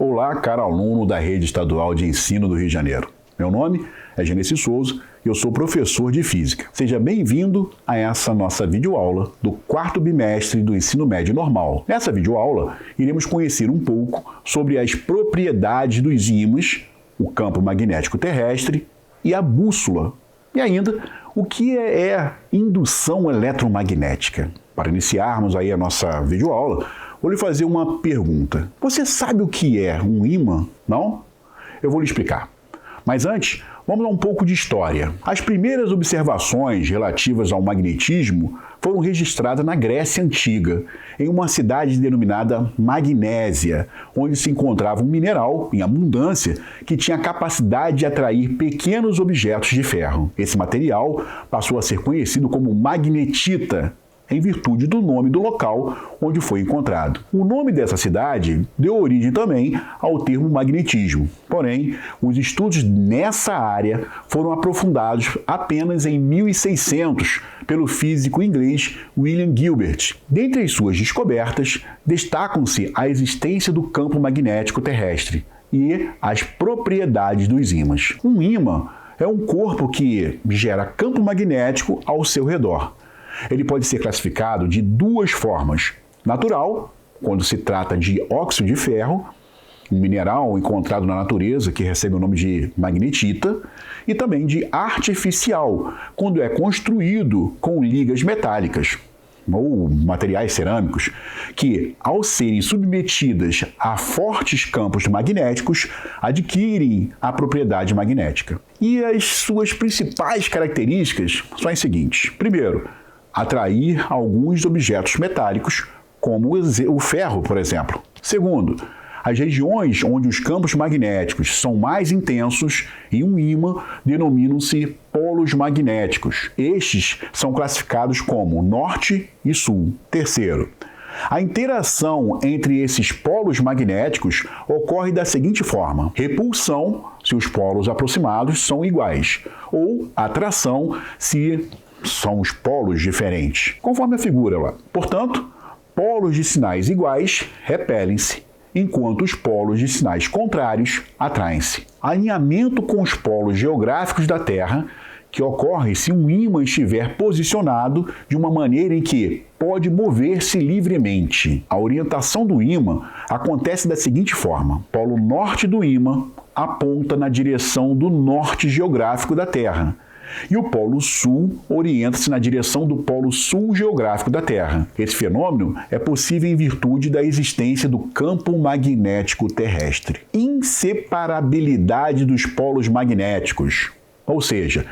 Olá, caro aluno da Rede Estadual de Ensino do Rio de Janeiro. Meu nome é Genesi Souza e eu sou professor de Física. Seja bem-vindo a essa nossa videoaula do quarto bimestre do Ensino Médio Normal. Nessa videoaula, iremos conhecer um pouco sobre as propriedades dos ímãs, o campo magnético terrestre e a bússola. E ainda, o que é indução eletromagnética. Para iniciarmos aí a nossa videoaula, vou lhe fazer uma pergunta. Você sabe o que é um ímã? Não? Eu vou lhe explicar. Mas antes, vamos a um pouco de história. As primeiras observações relativas ao magnetismo foram registradas na Grécia Antiga, em uma cidade denominada Magnésia, onde se encontrava um mineral em abundância que tinha a capacidade de atrair pequenos objetos de ferro. Esse material passou a ser conhecido como magnetita, em virtude do nome do local onde foi encontrado. O nome dessa cidade deu origem também ao termo magnetismo. Porém, os estudos nessa área foram aprofundados apenas em 1600 pelo físico inglês William Gilbert. Dentre as suas descobertas, destacam-se a existência do campo magnético terrestre e as propriedades dos ímãs. Um ímã é um corpo que gera campo magnético ao seu redor. Ele pode ser classificado de duas formas: natural, quando se trata de óxido de ferro, um mineral encontrado na natureza que recebe o nome de magnetita, e também de artificial, quando é construído com ligas metálicas ou materiais cerâmicos, que, ao serem submetidas a fortes campos magnéticos, adquirem a propriedade magnética. E as suas principais características são as seguintes. Primeiro, atrair alguns objetos metálicos, como o ferro, por exemplo. Segundo, as regiões onde os campos magnéticos são mais intensos em um ímã denominam-se polos magnéticos. Estes são classificados como norte e sul. Terceiro, a interação entre esses polos magnéticos ocorre da seguinte forma: repulsão, se os polos aproximados são iguais, ou atração, se são os polos diferentes, conforme a figura lá. Portanto, polos de sinais iguais repelem-se, enquanto os polos de sinais contrários atraem-se. Alinhamento com os polos geográficos da Terra, que ocorre se um ímã estiver posicionado de uma maneira em que pode mover-se livremente. A orientação do ímã acontece da seguinte forma: o polo norte do ímã aponta na direção do norte geográfico da Terra, e o polo sul orienta-se na direção do polo sul geográfico da Terra. Esse fenômeno é possível em virtude da existência do campo magnético terrestre. Inseparabilidade dos polos magnéticos. Ou seja,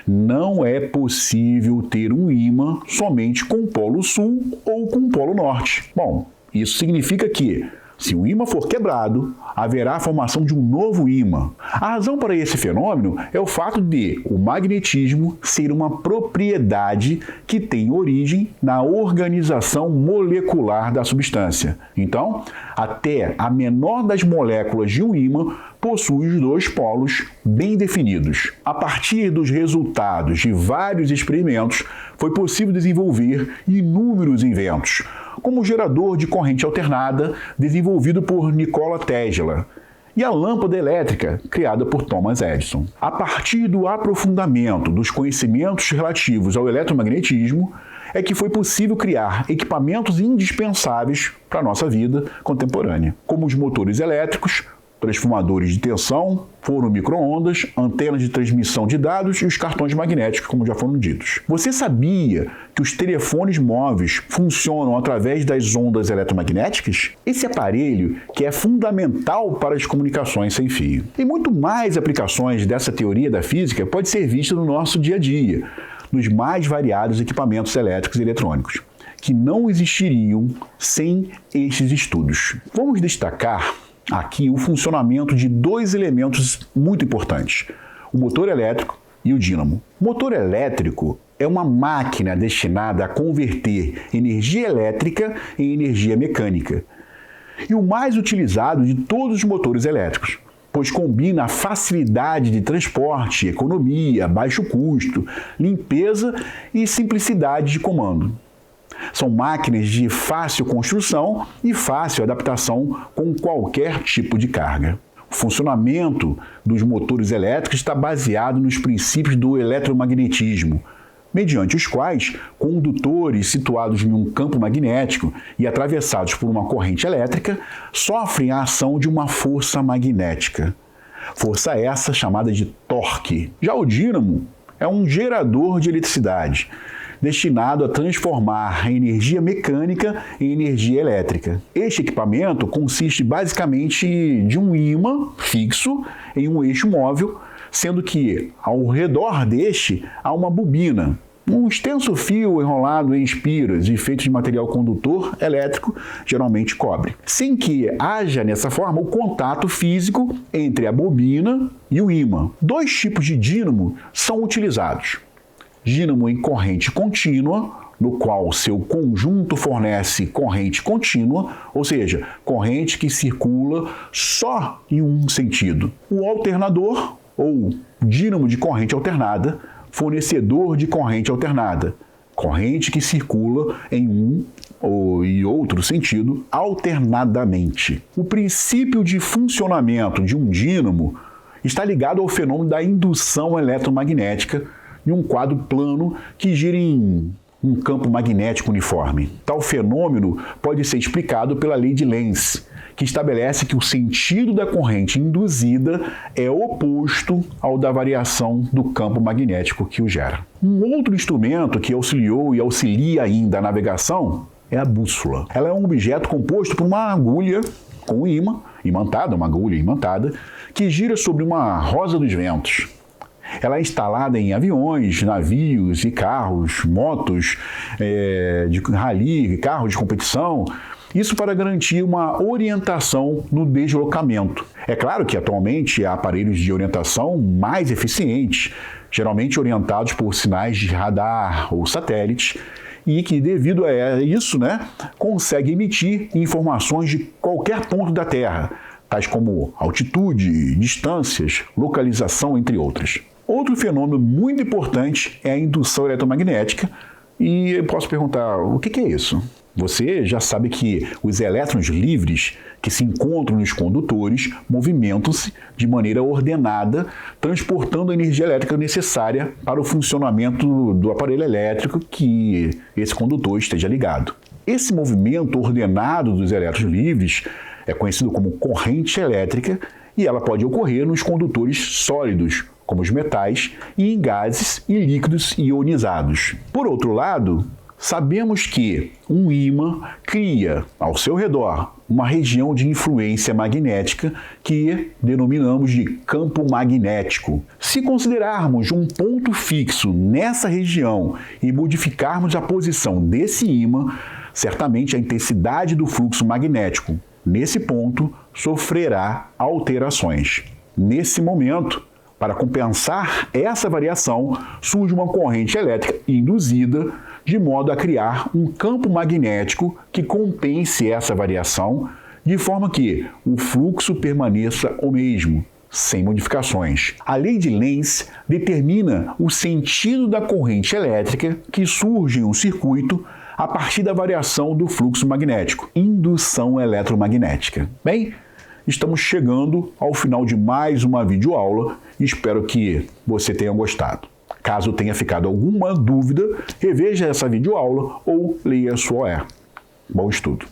não é possível ter um ímã somente com o polo sul ou com o polo norte. Bom, isso significa que, se um ímã for quebrado, haverá a formação de um novo ímã. A razão para esse fenômeno é o fato de o magnetismo ser uma propriedade que tem origem na organização molecular da substância. Então, até a menor das moléculas de um ímã possui os dois polos bem definidos. A partir dos resultados de vários experimentos, foi possível desenvolver inúmeros inventos, como o gerador de corrente alternada, desenvolvido por Nikola Tesla, e a lâmpada elétrica, criada por Thomas Edison. A partir do aprofundamento dos conhecimentos relativos ao eletromagnetismo, é que foi possível criar equipamentos indispensáveis para a nossa vida contemporânea, como os motores elétricos, transformadores de tensão, forno micro-ondas, antenas de transmissão de dados e os cartões magnéticos, como já foram ditos. Você sabia que os telefones móveis funcionam através das ondas eletromagnéticas? Esse aparelho que é fundamental para as comunicações sem fio. E muito mais aplicações dessa teoria da física pode ser vista no nosso dia a dia, nos mais variados equipamentos elétricos e eletrônicos, que não existiriam sem estes estudos. Vamos destacar aqui o funcionamento de dois elementos muito importantes: o motor elétrico e o dínamo. O motor elétrico é uma máquina destinada a converter energia elétrica em energia mecânica, e o mais utilizado de todos os motores elétricos, pois combina a facilidade de transporte, economia, baixo custo, limpeza e simplicidade de comando. São máquinas de fácil construção e fácil adaptação com qualquer tipo de carga. O funcionamento dos motores elétricos está baseado nos princípios do eletromagnetismo, mediante os quais condutores situados em um campo magnético e atravessados por uma corrente elétrica sofrem a ação de uma força magnética. Força essa chamada de torque. Já o dínamo é um gerador de eletricidade, destinado a transformar a energia mecânica em energia elétrica. Este equipamento consiste basicamente de um ímã fixo em um eixo móvel, sendo que ao redor deste há uma bobina, um extenso fio enrolado em espiras e feito de material condutor elétrico, geralmente cobre, sem que haja nessa forma o contato físico entre a bobina e o ímã. Dois tipos de dínamo são utilizados: dínamo em corrente contínua, no qual seu conjunto fornece corrente contínua, ou seja, corrente que circula só em um sentido. O alternador, ou dínamo de corrente alternada, fornecedor de corrente alternada, corrente que circula em um e outro sentido alternadamente. O princípio de funcionamento de um dínamo está ligado ao fenômeno da indução eletromagnética em um quadro plano que gira em um campo magnético uniforme. Tal fenômeno pode ser explicado pela lei de Lenz, que estabelece que o sentido da corrente induzida é oposto ao da variação do campo magnético que o gera. Um outro instrumento que auxiliou e auxilia ainda a navegação é a bússola. Ela é um objeto composto por uma agulha com ímã imantada, uma agulha imantada, que gira sobre uma rosa dos ventos. Ela é instalada em aviões, navios e carros, motos de rally, carros de competição, isso para garantir uma orientação no deslocamento. É claro que atualmente há aparelhos de orientação mais eficientes, geralmente orientados por sinais de radar ou satélites, e que devido a isso, consegue emitir informações de qualquer ponto da Terra, tais como altitude, distâncias, localização, entre outras. Outro fenômeno muito importante é a indução eletromagnética, e eu posso perguntar, o que é isso? Você já sabe que os elétrons livres que se encontram nos condutores movimentam-se de maneira ordenada, transportando a energia elétrica necessária para o funcionamento do aparelho elétrico que esse condutor esteja ligado. Esse movimento ordenado dos elétrons livres é conhecido como corrente elétrica e ela pode ocorrer nos condutores sólidos, como os metais, e em gases e líquidos ionizados. Por outro lado, sabemos que um ímã cria ao seu redor uma região de influência magnética que denominamos de campo magnético. Se considerarmos um ponto fixo nessa região e modificarmos a posição desse ímã, certamente a intensidade do fluxo magnético nesse ponto sofrerá alterações. Nesse momento, para compensar essa variação, surge uma corrente elétrica induzida de modo a criar um campo magnético que compense essa variação, de forma que o fluxo permaneça o mesmo, sem modificações. A lei de Lenz determina o sentido da corrente elétrica que surge em um circuito a partir da variação do fluxo magnético, indução eletromagnética. Bem, estamos chegando ao final de mais uma videoaula e espero que você tenha gostado. Caso tenha ficado alguma dúvida, reveja essa videoaula ou leia a sua OE. Bom estudo!